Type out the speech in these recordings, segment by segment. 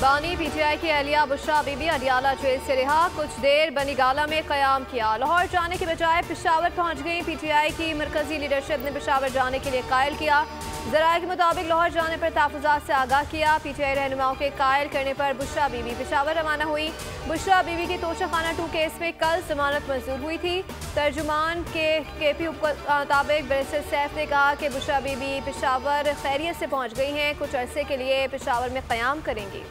बानी पीटीआई की अहलिया बुशरा बीबी अडियाला जेल से रिहा, कुछ देर बनीगाला में क़याम किया। लाहौर जाने के बजाय पेशावर पहुंच गई। पीटीआई की मरकजी लीडरशिप ने पेशावर जाने के लिए कायल किया। ज़राए के मुताबिक लाहौर जाने पर तहफ़्फ़ुज़ात से आगाह किया। पीटीआई रहनुमाओं के कायल करने पर बुशरा बीबी पेशावर रवाना हुई। बुशरा बीबी की तोशाखाना 2 केस में कल जमानत मंजूर हुई थी। तर्जुमान के KPU के मुताबिक बैरिस्टर सैफ ने कहा कि बुशरा बीबी पेशावर खैरियत से पहुँच गई हैं, कुछ अरसे के लिए पेशावर में क़याम करेंगी।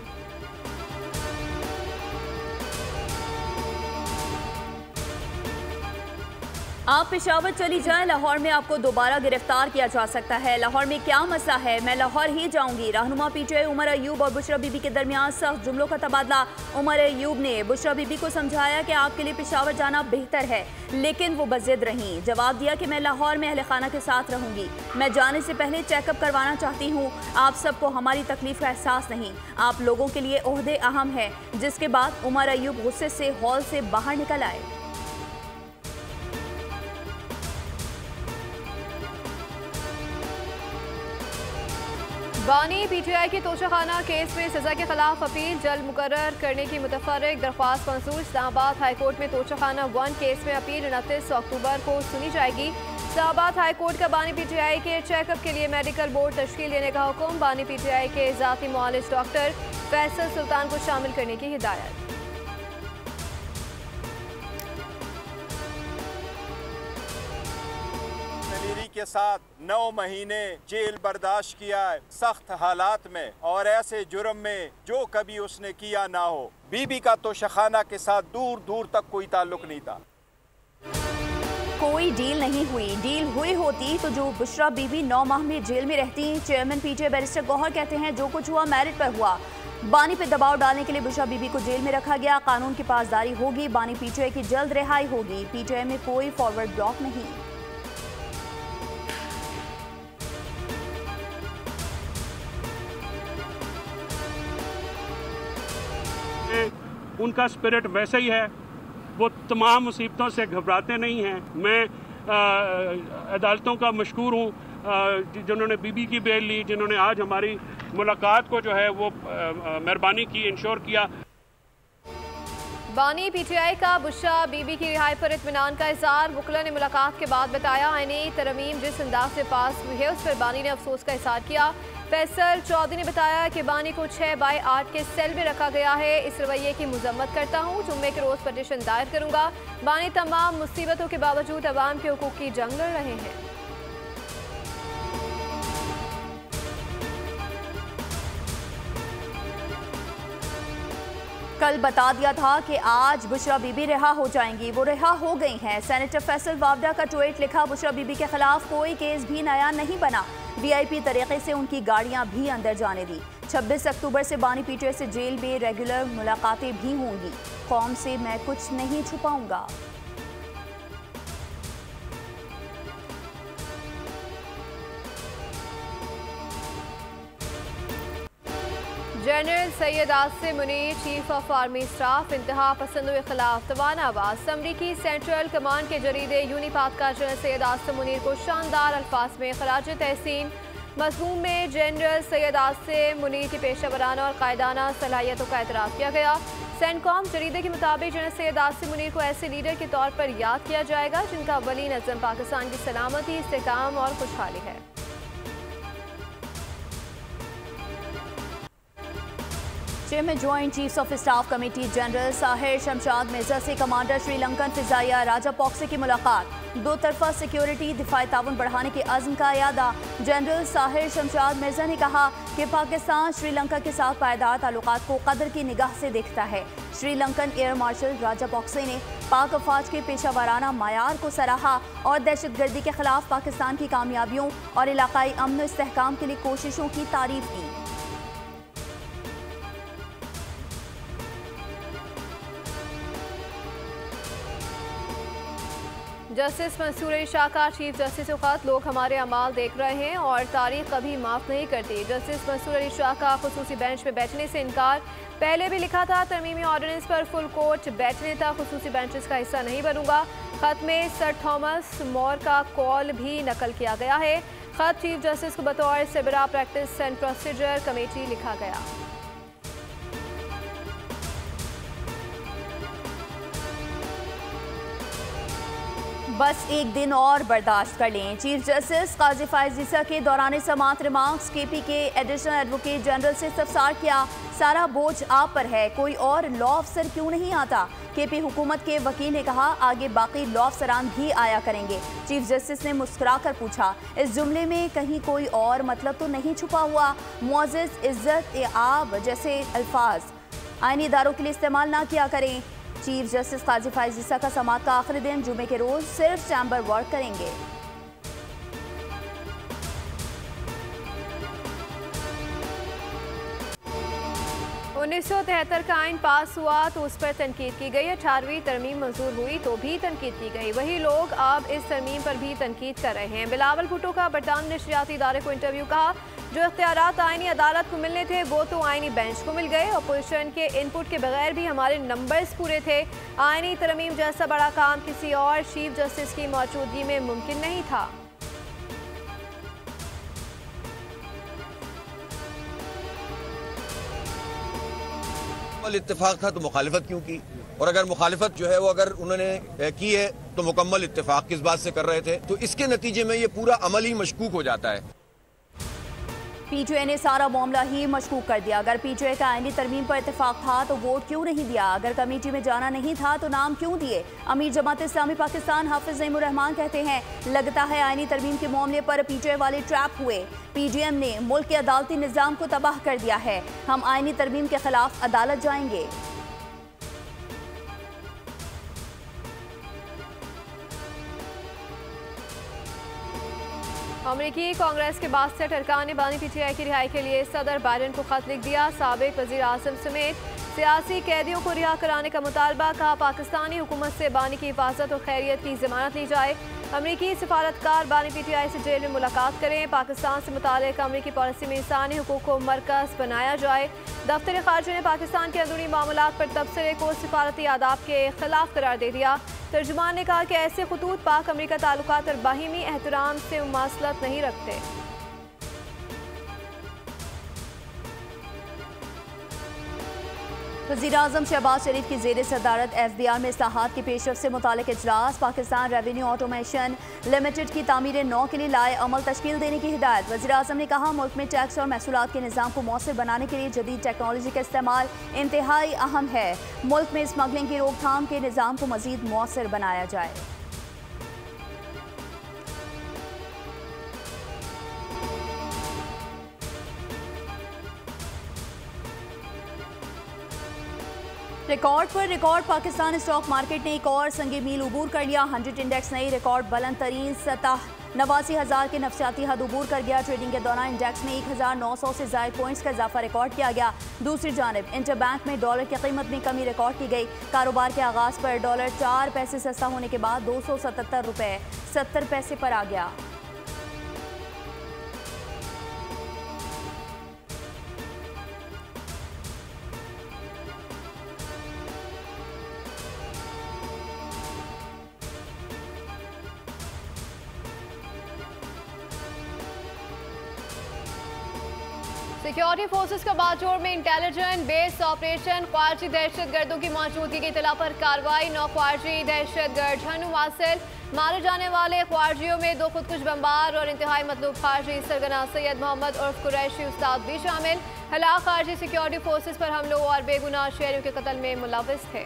आप पेशावर चली जाएं, लाहौर में आपको दोबारा गिरफ्तार किया जा सकता है। लाहौर में क्या मसला है, मैं लाहौर ही जाऊंगी। रहनुमा पीटीआई उमर अयूब और बुशरा बीबी के दरमियान सख्त जुमलों का तबादला। उमर अयूब ने बुशरा बीबी को समझाया कि आपके लिए पेशावर जाना बेहतर है, लेकिन वो बज़िद रहीं। जवाब दिया कि मैं लाहौर में अहले खाना के साथ रहूंगी, मैं जाने से पहले चेकअप करवाना चाहती हूँ। आप सबको हमारी तकलीफ का एहसास नहीं, आप लोगों के लिए ओहदे अहम है। जिसके बाद उमर अयूब गुस्से से हॉल से बाहर निकल आए। बानी पीटीआई की तोशाखाना केस में सजा के खिलाफ अपील जल्द मुकर्रर करने की मुतफर्रिक दरख्वास्त मंजूर। इस्लामाबाद हाईकोर्ट में तोशाखाना 1 केस में अपील 29 अक्टूबर को सुनी जाएगी। इस्लामाबाद हाईकोर्ट का बानी पीटीआई के चेकअप के लिए मेडिकल बोर्ड तश्कील देने का हुक्म। बानी पीटीआई के ज़ाती मुआलिज डॉक्टर फैसल सुल्तान को शामिल करने की हिदायत। के साथ 9 महीने जेल बर्दाश्त किया है सख्त हालात में और ऐसे जुर्म में जो कभी उसने किया ना हो। बीबी का तोशाखाना के साथ दूर दूर तक कोई ताल्लुक नहीं था। कोई डील नहीं हुई, डील हुई होती तो जो बुशरा बीबी 9 माह में जेल में रहती। चेयरमैन पीटीआई बैरिस्टर गौहर कहते हैं जो कुछ हुआ मेरिट पर हुआ। बानी पे दबाव डालने के लिए बुशरा बीबी को जेल में रखा गया। कानून की पासदारी होगी, बानी पीटीआई की जल्द रिहाई होगी। पीटीआई में कोई फॉरवर्ड ब्लॉक नहीं। उनका स्पिरिट वैसे ही है, वो तमाम मुसीबतों से घबराते नहीं हैं। मैं अदालतों का मशकूर हूँ जिन्होंने बीबी की बेल ली, जिन्होंने आज हमारी मुलाकात को जो है वो मेहरबानी की, इंश्योर किया। बानी पीटीआई का बुशरा बीबी की रिहाई पर इत्मीनान का इज़हार वकला ने मुलाकात के बाद बताया। आईनी तरमीम जिस अंदाज से पास हुई है उस पर बानी ने अफसोस का इज़हार किया। फैसल चौधरी ने बताया कि बानी को 6/8 के सेल में रखा गया है। इस रवैये की मजम्मत करता हूँ, जुम्मे के रोज़ पटिशन दायर करूँगा। बानी तमाम मुसीबतों के बावजूद अवाम के हुकूक की जंग लड़ रहे हैं। कल बता दिया था कि आज बुशरा बीबी रिहा हो जाएंगी, वो रिहा हो गई हैं। सेनेटर फैसल वावडा का ट्वीट लिखा, बुशरा बीबी के खिलाफ कोई केस भी नया नहीं बना, VIP तरीके से उनकी गाड़ियां भी अंदर जाने दी। 26 अक्टूबर से बानी पीटीआई से जेल में रेगुलर मुलाकातें भी होंगी। कौम से मैं कुछ नहीं छुपाऊंगा। General Syed Asim Munir chief of army staff इंतहा पसंदों के खिलाफ तवाना आवाज़। अमरीकी सेंट्रल कमांड के जरीदे यूनिपाथ का जनरल सैयद आसिम मुनीर को शानदार अल्फाज में खराज तहसीन। मज़मून में जनरल सैयद आसिम मुनीर की पेशा वराना और कायदाना सलाहियतों का एतराफ़ किया गया। सेंटकॉम जरीदे के मुताबिक जनरल सैयद आसिम मुनीर को ऐसे लीडर के तौर पर याद किया जाएगा जिनका अव्वलीन अज़्म पाकिस्तान की सलामती, इस्तेहकाम और खुशहाली है। Chairman joint chiefs of staff committee general Sahir Shamshad Mirza से कमांडर श्रीलंकन फिजाइया राजापॉक्से की मुलाकात। 2 तरफा सिक्योरिटी दिफाई ताउन बढ़ाने के अज़्म का यादा। जनरल साहिर शमशाद मिर्जा ने कहा कि पाकिस्तान श्रीलंका के साथ पायदार ताल्लुकात को कदर की निगाह से देखता है। श्रीलंकन एयर मार्शल राजापॉक्से ने पाक अफवाज के पेशा वराना मायार को सराहा और दहशत गर्दी के खिलाफ पाकिस्तान की कामयाबियों और इलाकाई अमन व इस्तेहकाम के लिए कोशिशों की तारीफ की। जस्टिस मंसूर अली शाह का चीफ जस्टिस को खत, लोग हमारे अमाल देख रहे हैं और तारीख कभी माफ़ नहीं करती। जस्टिस मंसूर अली शाह का खुसूसी बेंच में बैठने से इनकार। पहले भी लिखा था तरमीमी ऑर्डिनेंस पर फुल कोर्ट बैठने तक खुसूसी बेंचेस का हिस्सा नहीं बनूंगा। खत में सर थॉमस मोर का कॉल भी नकल किया गया है। खत चीफ जस्टिस को बतौर सेबरा प्रैक्टिस एंड प्रोसीजर कमेटी लिखा गया। बस एक दिन और बर्दाश्त कर लें। चीफ जस्टिस काजी फायज ईसा के दौरान समाअत रिमार्क्स केपी के एडिशनल एडवोकेट जनरल से इस्तफसार किया। सारा बोझ आप पर है, कोई और लॉ अफसर क्यों नहीं आता? केपी हुकूमत के वकील ने कहा आगे बाकी लॉ अफसरान भी आया करेंगे। चीफ जस्टिस ने मुस्कुराकर पूछा, इस जुमले में कहीं कोई और मतलब तो नहीं छुपा हुआ? मुअज़्ज़िज़, इज्जत, आब जैसे अल्फाज आईनी इदारों के लिए इस्तेमाल ना किया करें। चीफ जस्टिस काजी फायज ईसा का समाअत का आखिरी दिन जुमे के रोज सिर्फ चैम्बर वर्क करेंगे। 1973 का आइन पास हुआ तो उस पर तनकीद की गई। 18वीं तरमीम मंजूर हुई तो भी तनकीद की गई। वही लोग अब इस तरमीम पर भी तनकीद कर रहे हैं। बिलावल भुट्टो का बरतानवी नशरियाती इदारे को इंटरव्यू, कहा जो इख्तियारात आईनी अदालत को मिलने थे वो तो आईनी बेंच को मिल गए। अपोजिशन के इनपुट के बगैर भी हमारे नंबर्स पूरे थे। आईनी तरमीम जैसा बड़ा काम किसी और चीफ जस्टिस की मौजूदगी में मुमकिन नहीं था। इत्तेफाक था तो मुखालिफत क्यों की? और अगर मुखालिफत जो है वो अगर उन्होंने की है तो मुकम्मल इत्तेफाक किस बात से कर रहे थे? तो इसके नतीजे में ये पूरा अमल ही मशकूक हो जाता है। पीटीआई ने सारा मामला ही मशकूक कर दिया। अगर पीटीआई का आईनी तरमीम पर इत्तेफाक था तो वोट क्यों नहीं दिया? अगर कमेटी में जाना नहीं था तो नाम क्यों दिए? अमीर जमात इस्लामी पाकिस्तान हाफिज नईमुर रहमान कहते हैं, लगता है आईनी तरमीम के मामले पर पीटीआई वाले ट्रैप हुए। पीडीएम ने मुल्क के अदालती निज़ाम को तबाह कर दिया है। हम आईनी तरमीम के खिलाफ अदालत जाएंगे। अमरीकी कांग्रेस के 62 अरकान ने बानी पीटीआई की रिहाई के लिए सदर बाइडेन को खत लिख दिया। साबिक वज़ीर आज़म समेत सियासी कैदियों को रिहा कराने का मुतालबा, कहा पाकिस्तानी हुकूमत से बानी की हिफाजत और खैरियत की ज़मानत ली जाए। अमरीकी सफारतकार बानी पीटीआई से जेल में मुलाकात करें। पाकिस्तान से मुताल्लिक़ अमरीकी पॉलिसी में इंसानी हुकूक को मरकज़ बनाया जाए। दफ्तर ख़ारजा ने पाकिस्तान के अंदरूनी मामलात पर तबसरे को सिफारती आदाब के खिलाफ करार दे दिया। तर्जुमान ने कहा कि ऐसे खतूत पाक अमरीका ताल्लुकात और बाहिमी एहतराम से मुमासलत नहीं रखते। वज़ीर-ए-आज़म शहबाज शरीफ की ज़ेर सदारत एफबीआर में इस्लाहात की पेशरफ से मुतालिक इजलास। पाकिस्तान रेवेन्यू ऑटोमेशन लिमिटेड की तामीर नौ के लिए लाए अमल तश्कील देने की हिदायत। वज़ीर-ए-आज़म ने कहा मुल्क में टैक्स और महसूलात के निज़ाम को मौसर बनाने के लिए जदीद टेक्नोलॉजी का इस्तेमाल इंतहाई अहम है। मुल्क में स्मगलिंग की रोकथाम के निज़ाम को मज़ीद मौसर बनाया जाए। रिकॉर्ड पर रिकॉर्ड, पाकिस्तान स्टॉक मार्केट ने एक और संगे मील अबूर कर लिया। 100 इंडेक्स नई रिकॉर्ड बुलंद तरीन सतह 89,000 के नफसियाती हद अबूर कर गया। ट्रेडिंग के दौरान इंडेक्स में 1,900 से ज़ायद पॉइंट्स का इजाफा रिकॉर्ड किया गया। दूसरी जानब इंटरबैंक में डॉलर की कीमत में कमी रिकॉर्ड की गई। कारोबार के आगाज़ पर डॉलर 4 पैसे सस्ता होने के बाद 277 रुपये 70 पैसे पर आ गया। सिक्योरिटी फोर्सेस का बाजोड़ में इंटेलिजेंट बेस ऑपरेशन, ख्वारजी दहशतगर्दों की मौजूदगी की इतला पर कार्रवाई। 9 ख्वारजी दहशतगर्द झनु वासिल। मारे जाने वाले ख्वारजियों में 2 खुदकुश बमबार और इंतहाई मतलूब ख्वारजी सरगना सैयद मोहम्मद उर्फ कुरैशी उस्ताद भी शामिल। हलाक ख्वारजी सिक्योरिटी फोर्सेस पर हमलों और बेगुनाह शहरियों के कत्ल में मुलव्वस थे।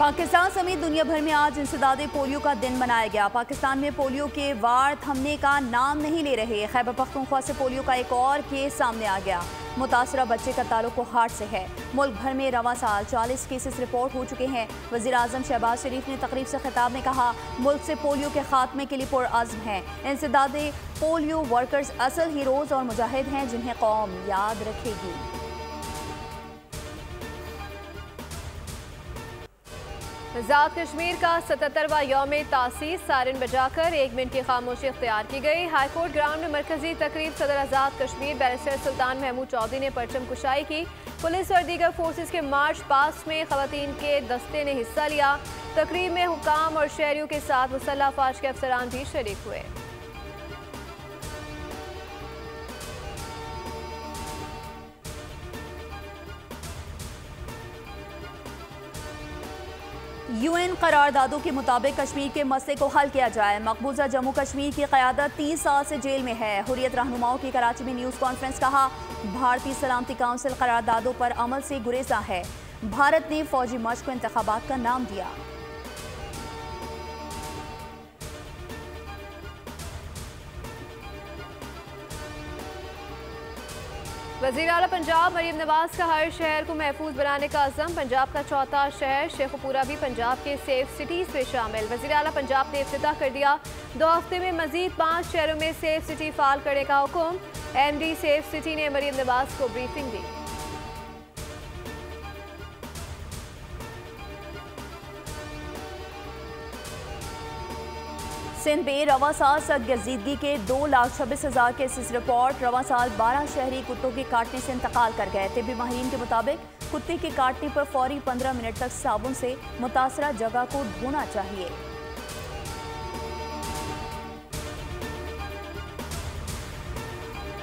पाकिस्तान समेत दुनिया भर में आज इंसदादे पोलियो का दिन मनाया गया। पाकिस्तान में पोलियो के वार थमने का नाम नहीं ले रहे। खैबर पख्तूनख्वा से पोलियो का एक और केस सामने आ गया। मुतासरा बच्चे का ताल्लुक हार्ट से है। मुल्क भर में रवा साल 40 केसेस रिपोर्ट हो चुके हैं। वज़ीर-ए-आज़म शहबाज शरीफ ने तकरीब से खिताब में कहा मुल्क से पोलियो के खात्मे के लिए पुरअज़्म है। इंसदादे पोलियो वर्कर्स असल हीरोज़ और मुजाहिद हैं जिन्हें कौम याद रखेगी। आज़ाद कश्मीर का 77वां यौम तासीस सारिन बजाकर 1 मिनट की खामोशी इख्तियार की गई। हाईकोर्ट ग्राउंड में मरकजी तकरीब सदर आज़ाद कश्मीर बैरिस्टर सुल्तान महमूद चौधरी ने परचम कुशाई की। पुलिस और दीगर फोर्सेस के मार्च पास्ट में खवातीन के दस्ते ने हिस्सा लिया। तकरीब में हुकाम और शहरियों के साथ मुसल्लह अफवाज के अफसरान भी शरीक हुए। UN करारदादों के मुताबिक कश्मीर के मसले को हल किया जाए। मकबूजा जम्मू कश्मीर की क़यादत 30 साल से जेल में है। हुर्रियत रहनुमाओं की कराची में न्यूज़ कॉन्फ्रेंस। कहा, भारतीय सलामती काउंसिल करारदादों पर अमल से गुरेजा है। भारत ने फौजी मार्च को इंतखाबात का नाम दिया। वज़ीर आला पंजाब मरीम नवाज का हर शहर को महफूज बनाने का अज़म। पंजाब का चौथा शहर शेखुपुरा भी पंजाब के सेफ सिटीज़ में शामिल। वज़ीर आला पंजाब ने इफ्तिताह कर दिया। 2 हफ्ते में मजीद 5 शहरों में सेफ सिटी फाल करने का हुक्म। MD सेफ सिटी ने मरीम नवाज को ब्रीफिंग दी। सिंध में रवा साल सरगर्दगी के 2,26,000 केसेस रिपोर्ट। रवा साल 12 शहरी कुत्तों के काटने से इंतकाल कर गए। तिब्बी माहिरीन के मुताबिक कुत्ते के काटने पर फौरी 15 मिनट तक साबुन से मुतासरा जगह को धोना चाहिए।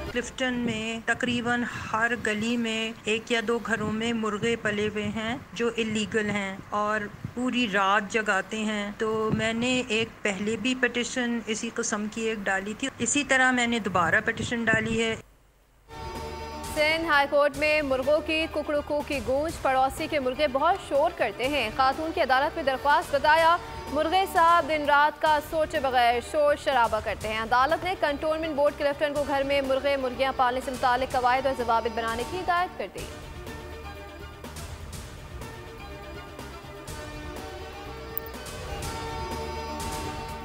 क्लिफ्टन में तकरीबन हर गली में 1 या 2 घरों में मुर्गे पले हुए हैं जो इलीगल हैं और पूरी रात जगाते हैं। तो मैंने एक पहले भी पिटिशन इसी किस्म की एक डाली थी, इसी तरह मैंने दोबारा पिटिशन डाली है। सिंध हाई कोर्ट में मुर्गों की कुकड़ुकू की गूंज। पड़ोसी के मुर्गे बहुत शोर करते हैं। खातून की अदालत में दरख्वास्त बताया, मुर्गे साहब दिन रात का सोचे बगैर शोर शराबा करते हैं। अदालत ने कंटोनमेंट बोर्ड क्लिफ्टन को घर में मुर्गे मुर्गियां पालने से मुतालिक कवायद और ज़वाबित बनाने की हिदायत कर दी।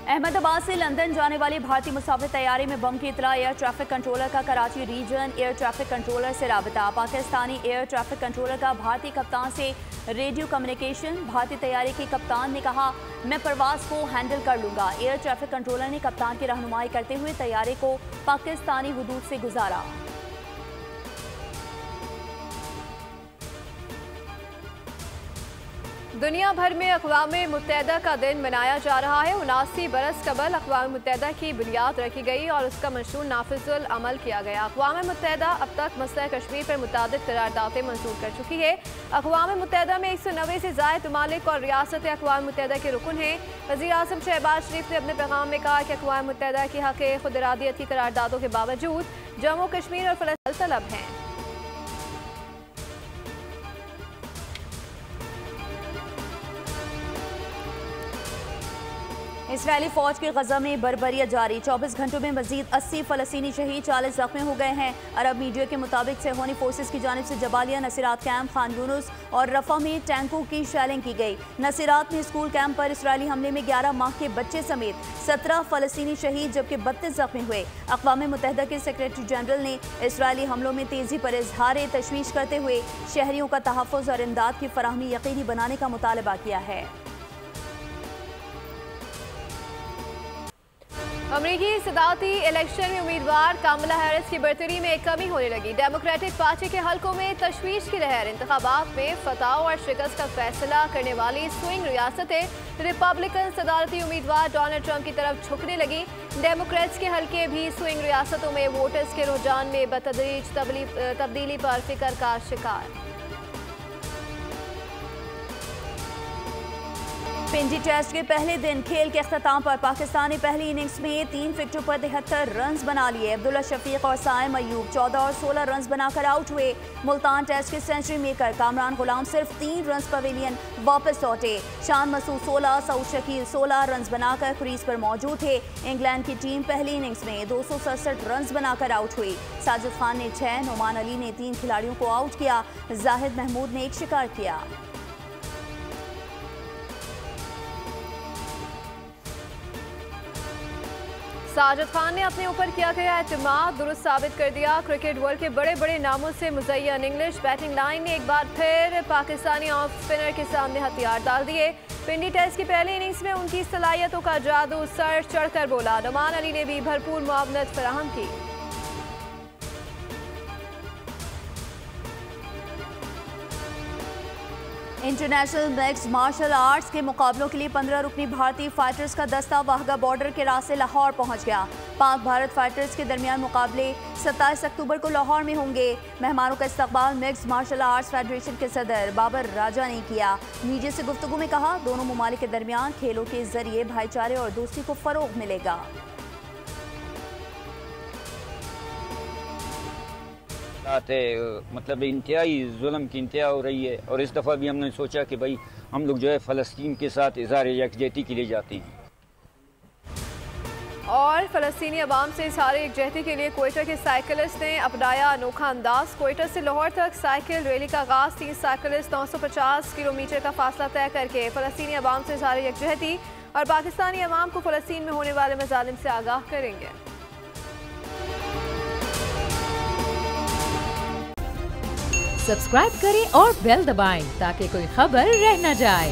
अहमदाबाद से लंदन जाने वाली भारतीय मुसाफिर तैयारी में बम की इतला। एयर ट्रैफिक कंट्रोलर का Karachi region air traffic controller से राबता। पाकिस्तानी एयर ट्रैफिक कंट्रोलर का भारतीय कप्तान से रेडियो कम्युनिकेशन। भारतीय तैयारी के कप्तान ने कहा, मैं परवाज को हैंडल कर लूंगा। एयर ट्रैफिक कंट्रोलर ने कप्तान की रहनुमाई करते हुए तैयारी को पाकिस्तानी हुदूद से गुजारा। दुनिया भर में अक़वाम मुत्तहिदा का दिन मनाया जा रहा है। 79 बरस कबल अक़वाम मुत्तहिदा की बुनियाद रखी गई और उसका मंशूर नाफिजुल अमल किया गया। अक़वाम मुत्तहिदा अब तक मसला कश्मीर पर मुतादिद करारदादें मंजूर कर चुकी है। अक़वाम मुत्तहिदा में 190 से ज़ायद ममालिक और रियासत अक़वाम मुत्तहिदा के रुकन हैं। वज़ीर आज़म शहबाज शरीफ ने अपने पैगाम में कहा कि अक़वाम मुत्तहिदा की हक़ खुद इरादियत की करारदादों के बावजूद जम्मू कश्मीर और फ़लस्तीन तलब हैं। इसराइली फौज की गजा में बर्बरियत जारी। 24 घंटों में मजीद 80 फ़लस्तीनी शहीद, 40 जख्मी हो गए हैं। अरब मीडिया के मुताबिक सेहोनी फोर्सेस की जानिब से जबालिया, नसीरात कैंप, खान यूनुस और रफा में टैंकों की शेलिंग की गई। नसीरात में स्कूल कैंप पर इसराइली हमले में 11 माह के बच्चे समेत 17 फ़लस्तीनी शहीद जबकि 32 जख्मी हुए। अक़वाम मुत्तहिदा के सेक्रेटरी जनरल ने इसराइली हमलों में तेज़ी पर इजहार तशवीश करते हुए शहरियों का तहफ़्फ़ुज़ और इमदाद की फराहमी यकीनी बनाने का मुतालबा किया है। अमरीकी सदारती इलेक्शन में उम्मीदवार कामला हैरिस की बर्तरी में कमी होने लगी। डेमोक्रेटिक पार्टी के हलकों में तशवीश की लहर। इंतखाबात में फतह और शिकस्त का फैसला करने वाली स्विंग रियासतें रिपब्लिकन सदारती उम्मीदवार डोनाल्ड ट्रंप की तरफ झुकने लगी। डेमोक्रेट्स के हलके भी स्विंग रियासतों में वोटर्स के रुझान में बतदरीज तब्दीली पर फिक्र का शिकार। पिंडी टेस्ट के पहले दिन खेल के अख्ताम पर पाकिस्तान ने पहली इनिंग्स में 3 विकेटों पर 73 रन बना लिए। अब्दुल्ला शफीक और साइम अयूब 14 और 16 रन बनाकर आउट हुए। मुल्तान टेस्ट के सेंचुरी मेकर कामरान गुलाम सिर्फ 3 रन पवेलियन वापस लौटे। शान मसूद 16, सऊद शकील 16 रन बनाकर क्रीज पर मौजूद थे। इंग्लैंड की टीम पहली इनिंग्स में 267 रन बनाकर आउट हुई। साजिद खान ने 6, नुमान अली ने 3 खिलाड़ियों को आउट किया। जाहिद महमूद ने 1 शिकार किया। साजिद खान ने अपने ऊपर किया गया एतमाद दुरुस्त साबित कर दिया। क्रिकेट वर्ल्ड के बड़े बड़े नामों से मुज़य्यन इंग्लिश बैटिंग लाइन ने एक बार फिर पाकिस्तानी ऑफ स्पिनर के सामने हथियार डाल दिए। पिंडी टेस्ट की पहली इनिंग्स में उनकी सलाहियतों का जादू सर चढ़कर बोला। नुमान अली ने भी भरपूर मुआवनत फराहम की। इंटरनेशनल मिक्स्ड मार्शल आर्ट्स के मुकाबलों के लिए 15 रुकनी भारतीय फाइटर्स का दस्ता वाहगा बॉर्डर के रास्ते लाहौर पहुंच गया। पाक भारत फाइटर्स के दरमियान मुकाबले 27 अक्टूबर को लाहौर में होंगे। मेहमानों का इस्तकबाल मिक्स्ड मार्शल आर्ट्स फेडरेशन के सदर बाबर राजा ने किया। मीडिया से गुफ्तगू में कहा, दोनों ममालिक के दरमियान खेलों के जरिए भाईचारे और दोस्ती को फरोग मिलेगा। मतलब इंतहाई जुल्म की इंतहा हो रही है और इस दफ़ा भी हमने सोचा कि भाई हम लोग जो है फ़लस्तीन के साथ इज़हार यकजहती के लिए जाते हैं और फ़लस्तीनी अवाम से इज़हार यकजहती के लिए कोयटा के साइकिलिस्ट ने अपनाया अनोखा अंदाज। कोयटा से लाहौर तक साइकिल रैली का आगाज़ 3 साइकिलिस्ट 950 किलोमीटर का फासला तय करके फ़लस्तीनी अवाम से इज़हार यकजहती और पाकिस्तानी अवाम को फ़लस्तीन में होने वाले मज़ालिम से आगाह करेंगे। सब्सक्राइब करें और बेल दबाएं ताकि कोई खबर रह न जाए।